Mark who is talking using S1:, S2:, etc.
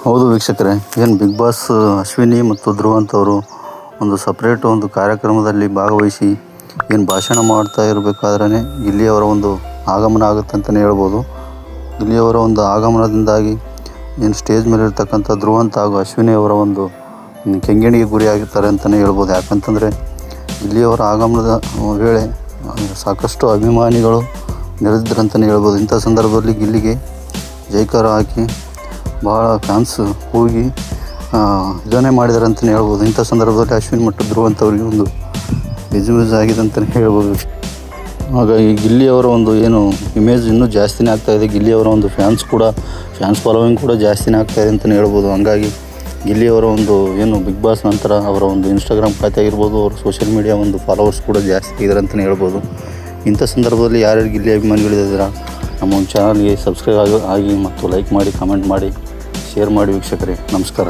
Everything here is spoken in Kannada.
S1: ಹೌದು ವೀಕ್ಷಕರೇ, ಏನು ಬಿಗ್ ಬಾಸ್ ಅಶ್ವಿನಿ ಮತ್ತು ಧ್ರುವ್ ಅಂತವರು ಒಂದು ಸಪ್ರೇಟ್ ಒಂದು ಕಾರ್ಯಕ್ರಮದಲ್ಲಿ ಭಾಗವಹಿಸಿ ಏನು ಭಾಷಣ ಮಾಡ್ತಾ ಇರಬೇಕಾದ್ರೆ ಗಿಲ್ಲಿಯವರ ಒಂದು ಆಗಮನ ಆಗುತ್ತೆ ಅಂತಲೇ ಹೇಳ್ಬೋದು. ಗಿಲ್ಲಿಯವರ ಒಂದು ಆಗಮನದಿಂದಾಗಿ ಏನು ಸ್ಟೇಜ್ ಮೇಲೆ ಇರ್ತಕ್ಕಂಥ ಧ್ರುವಂತ್ ಹಾಗೂ ಅಶ್ವಿನಿ ಅವರ ಒಂದು ಕೆಂಗಣ್ಣಿಗೆ ಗುರಿಯಾಗಿರ್ತಾರೆ ಅಂತಲೇ ಹೇಳ್ಬೋದು. ಯಾಕಂತಂದರೆ ಗಿಲ್ಲಿಯವರ ಆಗಮನದ ವೇಳೆ ಸಾಕಷ್ಟು ಅಭಿಮಾನಿಗಳು ನೆರೆದಿದ್ದರಂತಲೇ ಹೇಳ್ಬೋದು. ಇಂಥ ಸಂದರ್ಭದಲ್ಲಿ ಗಿಲ್ಲಿಗೆ ಜೈಕಾರ ಹಾಕಿ ಭಾಳ ಫ್ಯಾನ್ಸ್ ಹೋಗಿ ಇದನ್ನೇ ಮಾಡಿದ್ದಾರೆ ಅಂತಲೇ ಹೇಳ್ಬೋದು. ಇಂಥ ಸಂದರ್ಭದಲ್ಲಿ ಅಶ್ವಿನ್ ಮತ್ತು ಧ್ರುವಂತ್ ಅವರಿಗೆ ಒಂದು ಮಿಸ್ ಆಗಿದೆ ಅಂತಲೇ ಹೇಳ್ಬೋದು. ಹಾಗಾಗಿ ಗಿಲ್ಲಿಯವರ ಒಂದು ಏನು ಇಮೇಜ್ ಇನ್ನೂ ಜಾಸ್ತಿನೇ ಆಗ್ತಾಯಿದೆ. ಗಿಲ್ಲಿಯವರ ಒಂದು ಫ್ಯಾನ್ಸ್ ಫಾಲೋವಿಂಗ್ ಕೂಡ ಜಾಸ್ತಿನೇ ಆಗ್ತಾಯಿದೆ ಅಂತಲೇ ಹೇಳ್ಬೋದು. ಹಂಗಾಗಿ ಗಿಲ್ಲಿಯವರ ಒಂದು ಏನು ಬಿಗ್ ಬಾಸ್ ನಂತರ ಅವರ ಒಂದು ಇನ್ಸ್ಟಾಗ್ರಾಮ್ ಖಾತೆ ಆಗಿರ್ಬೋದು, ಅವರ ಸೋಷಿಯಲ್ ಮೀಡಿಯಾ ಒಂದು ಫಾಲೋವರ್ಸ್ ಕೂಡ ಜಾಸ್ತಿ ಆಗಿದ್ದಾರೆ ಅಂತಲೇ ಹೇಳ್ಬೋದು. ಇಂಥ ಸಂದರ್ಭದಲ್ಲಿ ಯಾರ್ಯಾರು ಗಿಲ್ಲಿ ಅಭಿಮಾನಿಗಳಿದ್ದೀರಾ ನಮ್ಮ ಒಂದು ಚಾನಲ್ಗೆ ಸಬ್ಸ್ಕ್ರೈಬ್ ಆಗಿ ಮತ್ತು ಲೈಕ್ ಮಾಡಿ, ಕಮೆಂಟ್ ಮಾಡಿ, ಶೇರ್ ಮಾಡಿ ವೀಕ್ಷಕರೇ. ನಮಸ್ಕಾರ.